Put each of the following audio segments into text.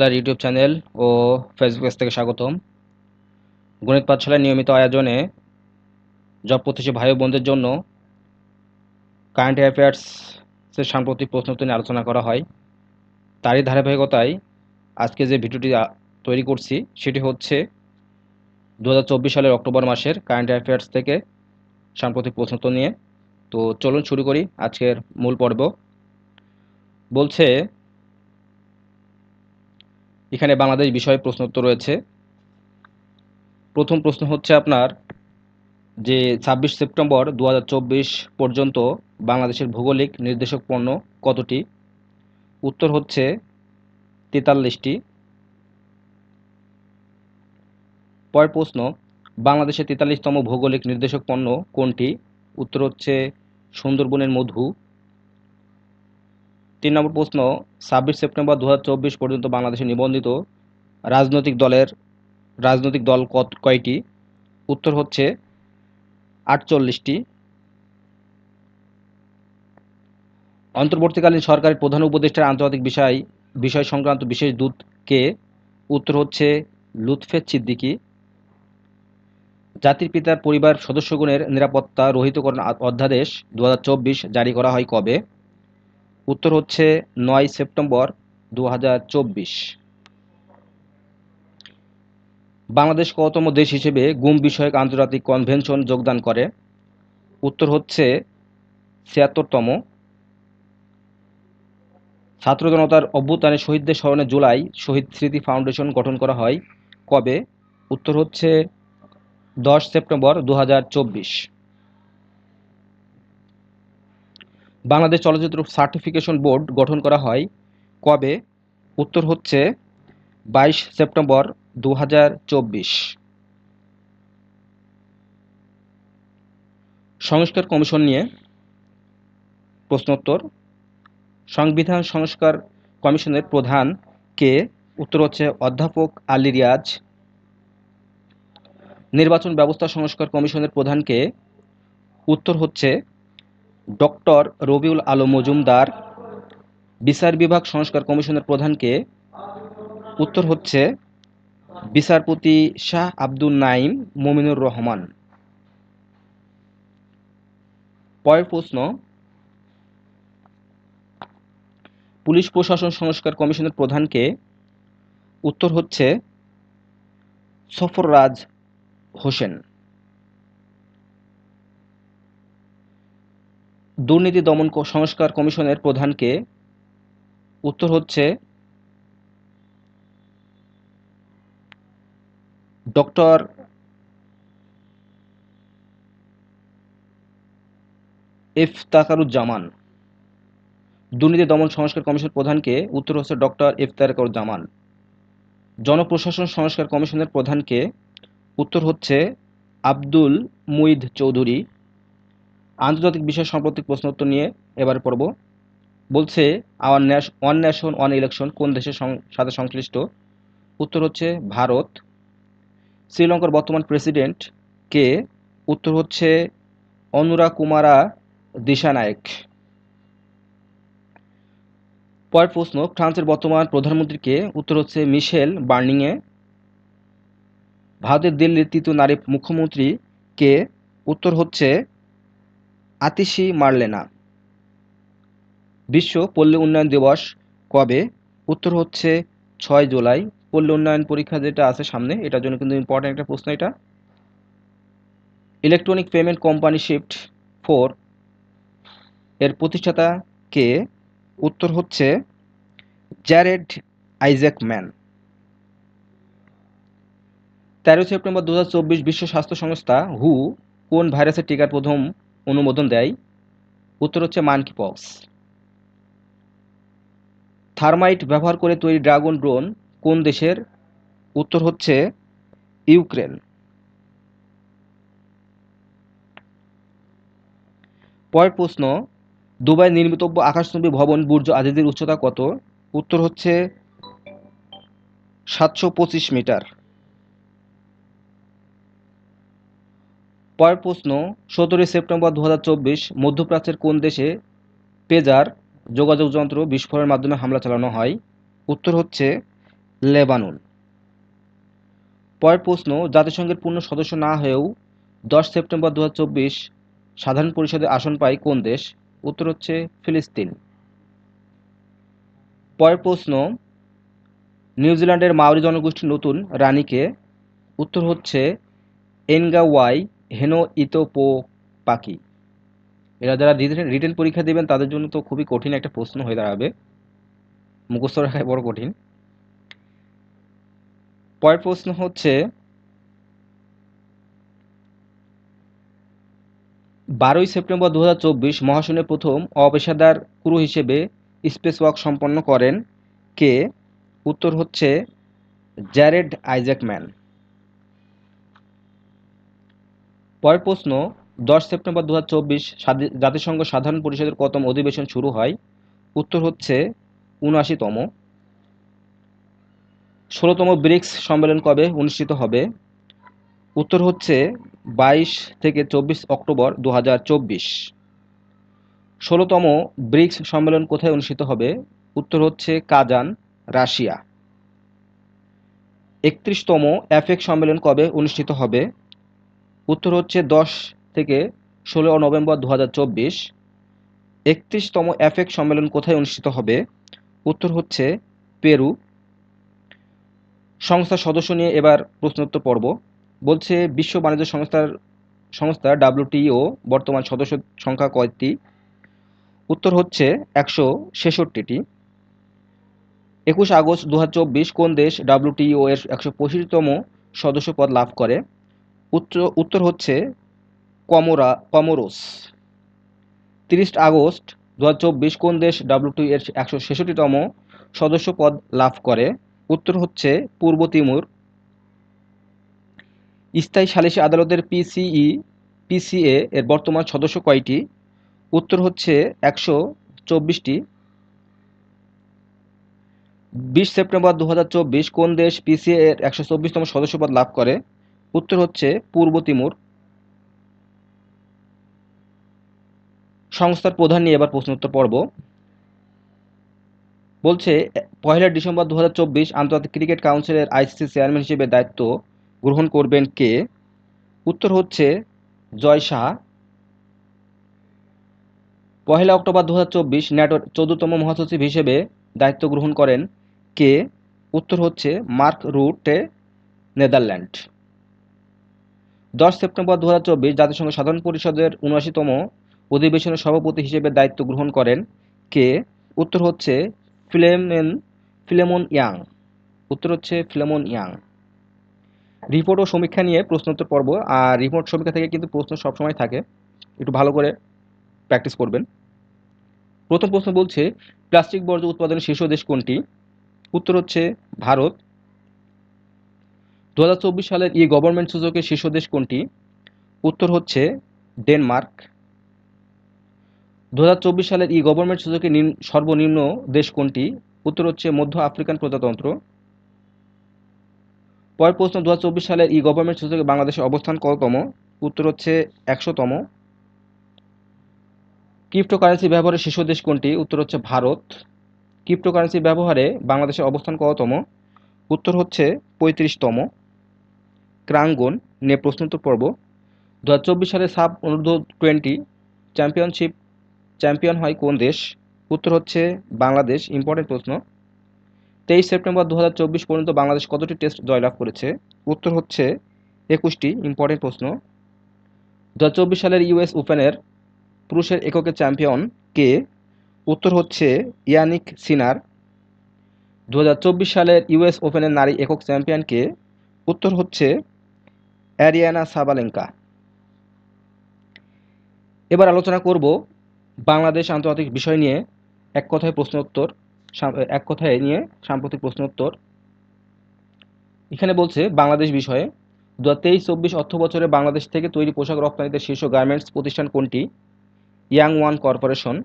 পাঠশালার YouTube channel ও Facebook page থেকে স্বাগতম। গণিত পাঠশালার নিয়মিত আয়োজনে জব প্রত্যাশী ভাই ও বোনদের জন্য কারেন্ট অ্যাফেয়ার্সের সাম্প্রতিক প্রশ্নোত্তর নিয়ে আলোচনা করা হয়। তারই ধারাবাহিকতায় আজকে যে ভিডিওটি তৈরি করছি সেটি হচ্ছে 2024 সালের অক্টোবর মাসের কারেন্ট অ্যাফেয়ার্স থেকে সাম্প্রতিক প্রশ্নোত্তর নিয়ে। তো চলুন শুরু করি আজকের মূল পর্ব। বলছে এখানে বাংলাদেশ বিষয়ে প্রশ্নোত্তর রয়েছে। প্রথম প্রশ্ন হচ্ছে আপনার যে 26 সেপ্টেম্বর 2024 পর্যন্ত বাংলাদেশের ভৌগোলিক নির্দেশক পণ্য কতটি? উত্তর হচ্ছে 43টি। পরের প্রশ্ন, বাংলাদেশের 43তম ভৌগোলিক নির্দেশক পণ্য কোনটি? উত্তর হচ্ছে সুন্দরবনের মধু। 3 নম্বর প্রশ্ন, 26 সেপ্টেম্বর 2024 পর্যন্ত বাংলাদেশে নিবন্ধিত রাজনৈতিক দল কয়টি? উত্তর হচ্ছে 48টি। অন্তর্বর্তীকালীন সরকারের প্রধান উপদেষ্টার আন্তর্জাতিক বিষয় সংক্রান্ত বিশেষ দূত কে? উত্তর হচ্ছে লুৎফে সিদ্দিকী। জাতির পিতার পরিবার সদস্যগণের নিরাপত্তা রহিতকরণ অধ্যাদেশ 2024 জারি করা হয় কবে? উত্তর হচ্ছে 9 সেপ্টেম্বর 2024। বাংলাদেশ কততম দেশ হিসেবে গুম বিষয়ক আন্তর্জাতিক কনভেনশন যোগদান করে? উত্তর হচ্ছে 76তম। ছাত্র জনতার অভ্যুত্থানে শহীদদের স্মরণে জুলাই শহীদ স্মৃতি ফাউন্ডেশন গঠন করা হয় কবে? উত্তর হচ্ছে 10 সেপ্টেম্বর 2024। বাংলাদেশ চলচ্চিত্র সার্টিফিকেশন বোর্ড গঠন করা হয় কবে? উত্তর হচ্ছে 22 সেপ্টেম্বর 2024। সংস্কার কমিশন নিয়ে প্রশ্নোত্তর। সংবিধান সংস্কার কমিশনের প্রধান কে? উত্তর হচ্ছে অধ্যাপক আলী রিয়াজ। নির্বাচন ব্যবস্থা সংস্কার কমিশনের প্রধান কে? উত্তর হচ্ছে ডক্টর রবিউল আলম মজুমদার। বিচার বিভাগ সংস্কার কমিশনের প্রধান কে? উত্তর হচ্ছে বিচারপতি শাহ আব্দুল নাঈম মুমিনুর রহমান। পরের প্রশ্ন, পুলিশ প্রশাসন সংস্কার কমিশনের প্রধান কে? উত্তর হচ্ছে সফররাজ হোসেন। দুর্নীতি দমন সংস্কার কমিশনের প্রধান কে? উত্তর হচ্ছে ডক্টর ইফতেখারুজ্জামান। দুর্নীতি দমন সংস্কার কমিশনের প্রধান কে? উত্তর হচ্ছে ডক্টর ইফতেখারুজ্জামান। জনপ্রশাসন সংস্কার কমিশনের প্রধান কে? উত্তর হচ্ছে আব্দুল মুইদ চৌধুরী। আন্তর্জাতিক বিষয় সাম্প্রতিক প্রশ্নোত্তর নিয়ে এবারে পড়ব। বলছে ওয়ান নেশন ওয়ান ইলেকশন কোন দেশের সাথে সংশ্লিষ্ট? উত্তর হচ্ছে ভারত। শ্রীলঙ্কার বর্তমান প্রেসিডেন্ট কে? উত্তর হচ্ছে অনুরা কুমারা দিশানায়েক। পরের প্রশ্ন, ফ্রান্সের বর্তমান প্রধানমন্ত্রী কে? উত্তর হচ্ছে মিশেল বার্নিয়ে। ভারতের দিল্লির তৃতীয় নারী মুখ্যমন্ত্রী কে? উত্তর হচ্ছে আতিশি মার্লেনা। বিশ্ব পল্লী উন্নয়ন দিবস কবে? উত্তর হচ্ছে 6 জুলাই। পল্লী উন্নয়ন পরীক্ষা যেটা আছে সামনে, এটার জন্য কিন্তু ইম্পর্টেন্ট একটা প্রশ্ন এটা। ইলেকট্রনিক পেমেন্ট কোম্পানি শিফট 4 এর প্রতিষ্ঠাতা কে? উত্তর হচ্ছে জ্যারেড আইজ্যাকম্যান। 13 সেপ্টেম্বর 2024 বিশ্ব স্বাস্থ্য সংস্থা হু কোন ভাইরাসের টিকার প্রথম অনুমোদন দেয়? উত্তর হচ্ছে মানকিপক্স। থার্মাইট ব্যবহার করে তৈরি ড্রাগন ড্রোন কোন দেশের? উত্তর হচ্ছে ইউক্রেন। পরের প্রশ্ন, দুবাই নির্মিতব্য আকাশচুম্বী ভবন বুর্জ আজিজের উচ্চতা কত? উত্তর হচ্ছে 725 মিটার। পরের প্রশ্ন, 17 সেপ্টেম্বর 2024 মধ্যপ্রাচ্যের কোন দেশে পেজার যোগাযোগ যন্ত্র বিস্ফোরণের মাধ্যমে হামলা চালানো হয়? উত্তর হচ্ছে লেবানন। পরের প্রশ্ন, জাতিসংঘের পূর্ণ সদস্য না হয়েও 10 সেপ্টেম্বর 2024 সাধারণ পরিষদে আসন পায় কোন দেশ? উত্তর হচ্ছে ফিলিস্তিন। পরের প্রশ্ন, নিউজিল্যান্ডের মাওরি জনগোষ্ঠীর নতুন রানীকে? উত্তর হচ্ছে এনগাওয়াই হেনো ইতোপোপাকি। এরা যারা রিটেন পরীক্ষা দেবেন তাদের জন্য তো খুবই কঠিন একটা প্রশ্ন হয়ে দাঁড়াবে, মুখস্থ রাখায় বড় কঠিন। পরের প্রশ্ন হচ্ছে 12 সেপ্টেম্বর 2024 মহাশূন্যে প্রথম অপেশাদার ক্রু হিসেবে স্পেসওয়াক সম্পন্ন করেন কে? উত্তর হচ্ছে জ্যারেড আইজ্যাকম্যান। পরের প্রশ্ন, 10 সেপ্টেম্বর 2024 জাতিসংঘ সাধারণ পরিষদের কতম অধিবেশন শুরু হয়? উত্তর হচ্ছে ৭৯তম। ১৬তম ব্রিক্স সম্মেলন কবে অনুষ্ঠিত হবে? উত্তর হচ্ছে 22 থেকে 24 অক্টোবর 2024। ১৬তম ব্রিক্স সম্মেলন কোথায় অনুষ্ঠিত হবে? উত্তর হচ্ছে কাজান, রাশিয়া। ৩১তম অ্যাপেক সম্মেলন কবে অনুষ্ঠিত হবে? উত্তর হচ্ছে 10 থেকে 16 নভেম্বর 2024। ৩১তম অ্যাপেক সম্মেলন কোথায় অনুষ্ঠিত হবে? উত্তর হচ্ছে পেরু। সংস্থার সদস্য নিয়ে এবার প্রশ্নোত্তর পর্ব। বলছে বিশ্ব বাণিজ্য সংস্থা WTO বর্তমান সদস্য সংখ্যা কয়টি? উত্তর হচ্ছে 166টি। 21 আগস্ট 2024 কোন দেশ WTO এর 125তম সদস্য পদ লাভ করে? উত্তর হচ্ছে কমোরোস। 30 আগস্ট 2024 কোন দেশ WTO এর 166তম সদস্য পদ লাভ করে? উত্তর হচ্ছে পূর্ব তিমুর। স্থায়ী সালিসি আদালতের PCA এর বর্তমান সদস্য কয়টি? উত্তর হচ্ছে 124টি। 20 সেপ্টেম্বর 2024 কোন দেশ PCA এর 124তম সদস্যপদ লাভ করে? উত্তর হচ্ছে পূর্ব তিমুর। সংস্থার প্রধান নিয়ে এবার প্রশ্নোত্তর পর্ব। বলছে 1 ডিসেম্বর 2024 আন্তর্জাতিক ক্রিকেট কাউন্সিলের ICC চেয়ারম্যান হিসেবে দায়িত্ব গ্রহণ করবেন কে? উত্তর হচ্ছে জয় শাহ। 1 অক্টোবর 2024 ন্যাটোর 14তম মহাসচিব হিসেবে দায়িত্ব গ্রহণ করেন কে? উত্তর হচ্ছে মার্ক রুটে, নেদারল্যান্ড। 10 সেপ্টেম্বর 2024 জাতিসংঘ সাধারণ পরিষদের ৭৯তম অধিবেশনের সভাপতি হিসেবে দায়িত্ব গ্রহণ করেন কে? উত্তর হচ্ছে ফিলেমন ইয়াং। উত্তর হচ্ছে ফিলেমন ইয়াং। রিপোর্ট ও সমীক্ষা নিয়ে প্রশ্নোত্তর পর্ব। আর রিপোর্ট সমীক্ষা থেকে কিন্তু প্রশ্ন সবসময় থাকে, একটু ভালো করে প্র্যাকটিস করবেন। প্রথম প্রশ্ন বলছে প্লাস্টিক বর্জ্য উৎপাদনের শীর্ষ দেশ কোনটি? উত্তর হচ্ছে ভারত। 2024 সালের গভর্নমেন্ট সূচকের শীর্ষ দেশ কোনটি? উত্তর হচ্ছে ডেনমার্ক। 2024 সালের গভর্নমেন্ট সূচকের সর্বনিম্ন দেশ কোনটি? উত্তর হচ্ছে মধ্য আফ্রিকান প্রজাতন্ত্র। পরের প্রশ্ন, 2024 সালের গভর্নমেন্ট সূচকে বাংলাদেশের অবস্থান কততম? উত্তর হচ্ছে 100তম। ক্রিপ্টোকারেন্সি ব্যবহারের শীর্ষ দেশ কোনটি? উত্তর হচ্ছে ভারত। ক্রিপ্টোকারেন্সি ব্যবহারে বাংলাদেশের অবস্থান কততম? উত্তর হচ্ছে 35তম। ক্রাঙ্গন নিয়ে প্রশ্নোত্তর পর্ব। 2024 সালে সাব অনূর্ধ্ব-20 চ্যাম্পিয়ন হয় কোন দেশ? উত্তর হচ্ছে বাংলাদেশ। ইম্পর্টেন্ট প্রশ্ন। 23 সেপ্টেম্বর 2024 পর্যন্ত বাংলাদেশ কতটি টেস্ট জয়লাভ করেছে? উত্তর হচ্ছে 21টি। ইম্পর্টেন্ট প্রশ্ন। 2024 সালের US ওপেনের পুরুষের এককে চ্যাম্পিয়ন কে? উত্তর হচ্ছে ইয়ানিক সিনার। 2024 সালের US ওপেনের নারী একক চ্যাম্পিয়ন কে? উত্তর হচ্ছে অ্যারিয়ানা সাবালেঙ্কা। এবার আলোচনা করব বাংলাদেশ আন্তর্জাতিক বিষয় নিয়ে এক কথায় নিয়ে সাম্প্রতিক প্রশ্নোত্তর। এখানে বলছে বাংলাদেশ বিষয়ে 2023-24 অর্থবছরে বাংলাদেশ থেকে তৈরি পোশাক রপ্তানিতে শীর্ষ গার্মেন্টস প্রতিষ্ঠান কোনটি? Young one corporation.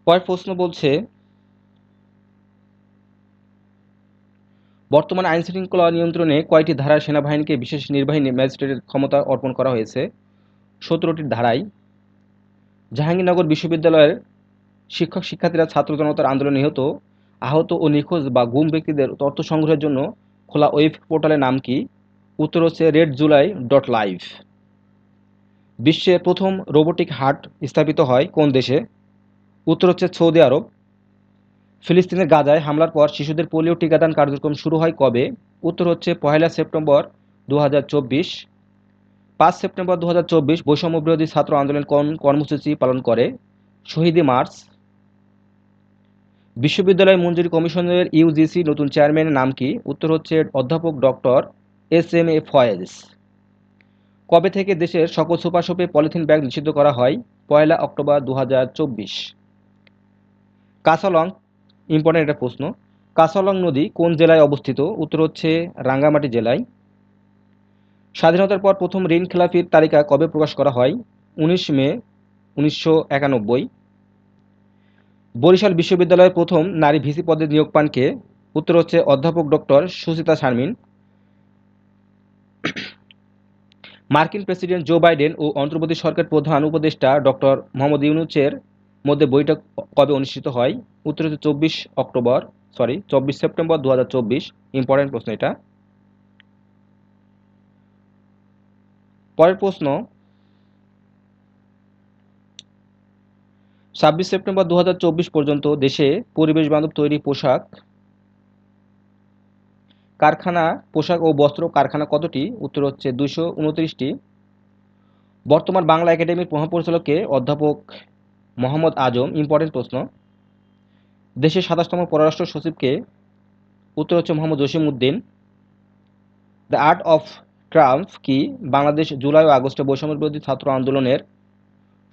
পরের প্রশ্ন বলছে বর্তমানে আইনশৃঙ্খলা নিয়ন্ত্রণে কয়টি ধারায় সেনাবাহিনীকে বিশেষ নির্বাহী ম্যাজিস্ট্রেটের ক্ষমতা অর্পণ করা হয়েছে? 17টি ধারায়। জাহাঙ্গীরনগর বিশ্ববিদ্যালয়ের শিক্ষক শিক্ষার্থীরা ছাত্র জনতার আন্দোলনে নিহত আহত ও নিখোঁজ বা গুম ব্যক্তিদের তথ্য সংগ্রহের জন্য খোলা ওয়েব পোর্টালের নাম কি? উত্তর হচ্ছে redjuly.live। বিশ্বের প্রথম রোবোটিক হার্ট স্থাপিত হয় কোন দেশে? উত্তর হচ্ছে সৌদি আরব। ফিলিস্তিনের গাজায় হামলার পর শিশুদের পোলিও টিকাদান কার্যক্রম শুরু হয় কবে? উত্তর হচ্ছে 1 সেপ্টেম্বর 2024। 5 সেপ্টেম্বর 2024 বৈষম্য বিরোধী ছাত্র আন্দোলন কোন কর্মসূচি পালন করে? শহীদে মার্চ। বিশ্ববিদ্যালয় মঞ্জুরি কমিশনের ইউজিসি নতুন চেয়ারম্যানের নাম কি? উত্তর হচ্ছে অধ্যাপক ডক্টর এস এম ফয়েজ। কবে থেকে দেশের সকল সুপার শপে পলিথিন ব্যাগ নিষিদ্ধ করা হয়? 1 অক্টোবর 2024। কাসালং, ইম্পর্টেন্ট একটা প্রশ্ন, কাসালং নদী কোন জেলায় অবস্থিত? উত্তর হচ্ছে রাঙ্গামাটি জেলায়। স্বাধীনতার পর প্রথম ঋণ খেলাপির তালিকা কবে প্রকাশ করা হয়? 19 মে 1991। বরিশাল বিশ্ববিদ্যালয়ের প্রথম নারী ভিসি পদে নিয়োগ পান কে? উত্তর হচ্ছে অধ্যাপক ডক্টর সুচিতা শারমিন। মার্কিন প্রেসিডেন্ট জো বাইডেন ও অন্তর্বর্তী সরকার প্রধান উপদেষ্টা ডক্টর মোহাম্মদ ইউনূসের মধ্যে বৈঠক কবে অনুষ্ঠিত হয়? উত্তর হচ্ছে 24 সেপ্টেম্বর 2024। ইম্পর্টেন্ট প্রশ্ন এটা। পরের প্রশ্ন, 26 সেপ্টেম্বর 2024 পর্যন্ত দেশে পরিবেশ বান্ধব তৈরি পোশাক পোশাক ও বস্ত্র কারখানা কতটি? উত্তর হচ্ছে 229টি। বর্তমান বাংলা একাডেমির মহাপরিচালক কে? অধ্যাপক মোহাম্মদ আজম। ইম্পর্টেন্ট প্রশ্ন। দেশের 27তম পররাষ্ট্র সচিব কে? উত্তর হচ্ছে Mohammad Jasimuddin. The art of Trump কি? বাংলাদেশ জুলাই ও আগস্টে বৈষম্য বিরোধী ছাত্র আন্দোলনের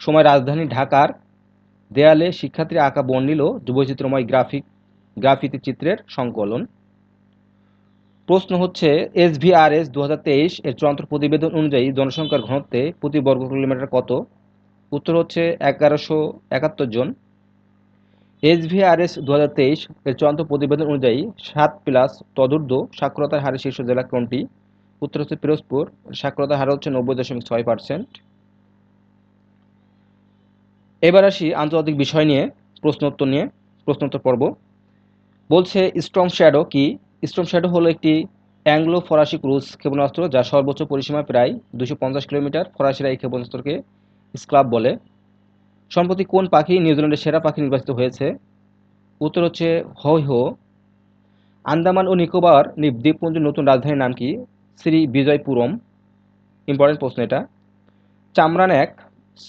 সময় রাজধানী ঢাকার দেয়ালে শিক্ষার্থীরা আঁকা বর্ণিল বৈচিত্র্যময় গ্রাফিতি চিত্রের সংকলন। প্রশ্ন হচ্ছে SVRS 2023 এর চূড়ান্ত প্রতিবেদন অনুযায়ী জনসংখ্যার ঘনত্বে প্রতি বর্গ কিলোমিটার কত? উত্তর হচ্ছে 1171 জন। SVRS 2023 এর চূড়ান্ত প্রতিবেদন অনুযায়ী 7+ তদূর্ধ্ব সাক্ষরতার হারে শীর্ষ জেলা কোনটি? উত্তর হচ্ছে পিরোজপুর। সাক্ষরতার হার হচ্ছে 90.6%। এবার আসি আন্তর্জাতিক বিষয় নিয়ে প্রশ্নোত্তর পর্ব। বলছে স্টর্ম শ্যাডো কি? স্টর্ম শ্যাডো হলো একটি অ্যাংলো ফরাসি ক্রুজ ক্ষেপণাস্ত্র যার সর্বোচ্চ পরিসীমা প্রায় 250 কিলোমিটার। ফরাসিরা এই ক্ষেপণাস্ত্রকে স্ক্রাব বলে। সম্প্রতি কোন পাখি নিউজিল্যান্ডের সেরা পাখি নির্বাচিত হয়েছে? উত্তর হচ্ছে হৈহো। আন্দামান ও নিকোবর দ্বীপপুঞ্জের নতুন রাজধানীর নাম কি? শ্রী বিজয়পুরম। ইম্পর্টেন্ট প্রশ্ন এটা। চামরান 1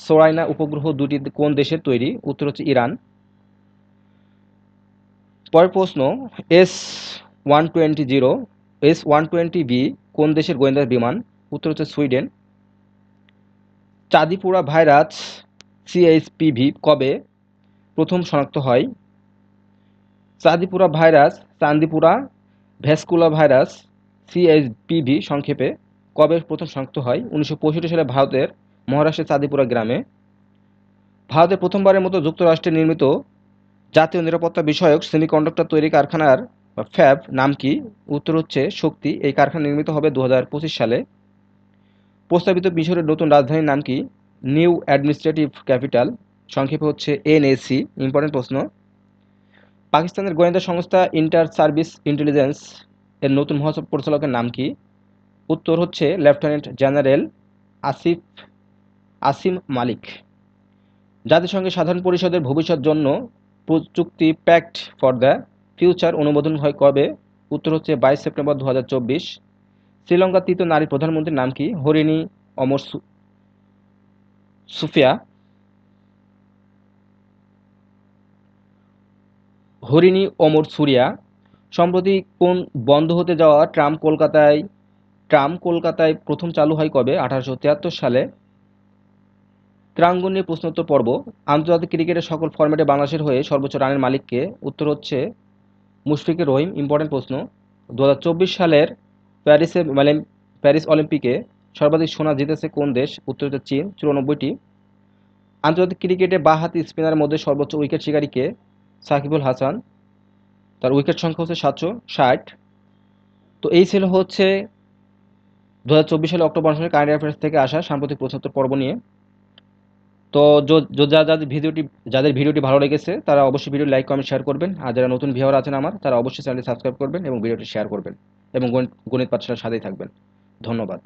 সোরাইনা উপগ্রহ দুটি কোন দেশের তৈরি? উত্তর হচ্ছে ইরান। পরের প্রশ্ন, S-120 কোন দেশের গোয়েন্দা বিমান? উত্তর হচ্ছে সুইডেন। চাঁদিপুরা ভাইরাস CHPV কবে প্রথম শনাক্ত হয়? চাঁদিপুরা ভ্যাসকুলার ভাইরাস CHPV সংক্ষেপে কবে প্রথম শনাক্ত হয়? 1965 সালে ভারতের মহারাষ্ট্রের চাঁদিপুরা গ্রামে। ভারতে প্রথমবারের মতো যুক্তরাষ্ট্রে নির্মিত জাতীয় নিরাপত্তা বিষয়ক সেমিকন্ডাক্টর তৈরি কারখানার ফ্যাব নাম কি? উত্তর হচ্ছে শক্তি। এই কারখানা নির্মিত হবে 2025 সালে। প্রস্তাবিত মিশরের নতুন রাজধানীর নাম কি? New administrative capital. সংক্ষেপে হচ্ছে NAC। ইম্পর্টেন্ট প্রশ্ন। পাকিস্তানের গোয়েন্দা সংস্থা ইন্টার সার্ভিস ইন্টেলিজেন্স এর নতুন মহাপরিচালকের নাম কি? উত্তর হচ্ছে লেফটেন্যান্ট জেনারেল আসিম মালিক। জাতিসংঘের সাধারণ পরিষদের ভবিষ্যৎ জন্য প্রযুক্তি প্যাক্ট ফর দ্য ফিউচার অনুমোদন হয় কবে? উত্তর হচ্ছে 22 সেপ্টেম্বর 2024। শ্রীলঙ্কার তৃতীয় নারী প্রধানমন্ত্রীর নাম কি? হরিণী অমর সুফিয়া। সম্প্রতি কোন বন্ধ হতে যাওয়া ট্রাম কলকাতায় প্রথম চালু হয় কবে? 1873 সালে। ত্রাঙ্গন নিয়ে প্রশ্নোত্তর পর্ব। আন্তর্জাতিক ক্রিকেটের সকল ফরম্যাটে বাংলাদেশের হয়ে সর্বোচ্চ রানের মালিক কে? উত্তর হচ্ছে মুশফিকুর রহিম। ইম্পর্টেন্ট প্রশ্ন। 2024 সালের প্যারিস অলিম্পিকে সর্বাধিক সোনা জিতেছে কোন দেশ? উত্তর হচ্ছে চীন, 94টি। আন্তর্জাতিক ক্রিকেটে বাঁ-হাতি স্পিনারের মধ্যে সর্বোচ্চ উইকেট শিকারী কে? সাকিবুল হাসান। তার উইকেট সংখ্যা হচ্ছে 760। তো এই ছিল হচ্ছে 2024 সালে অক্টোবর মাসের কারেন্ট অ্যাফেয়ার্স থেকে আসা সাম্প্রতিক প্রশ্নোত্তর পর্ব নিয়ে। তো যাদের ভিডিওটি ভালো লেগেছে তারা অবশ্যই ভিডিও লাইক কমেন্ট শেয়ার করবেন, আর যারা নতুন ভিউয়ার আছেন আমার তারা অবশ্যই চ্যানেলটি সাবস্ক্রাইব করবেন এবং ভিডিওটি শেয়ার করবেন এবং গণিত পাঠশালার সাথেই থাকবেন। ধন্যবাদ।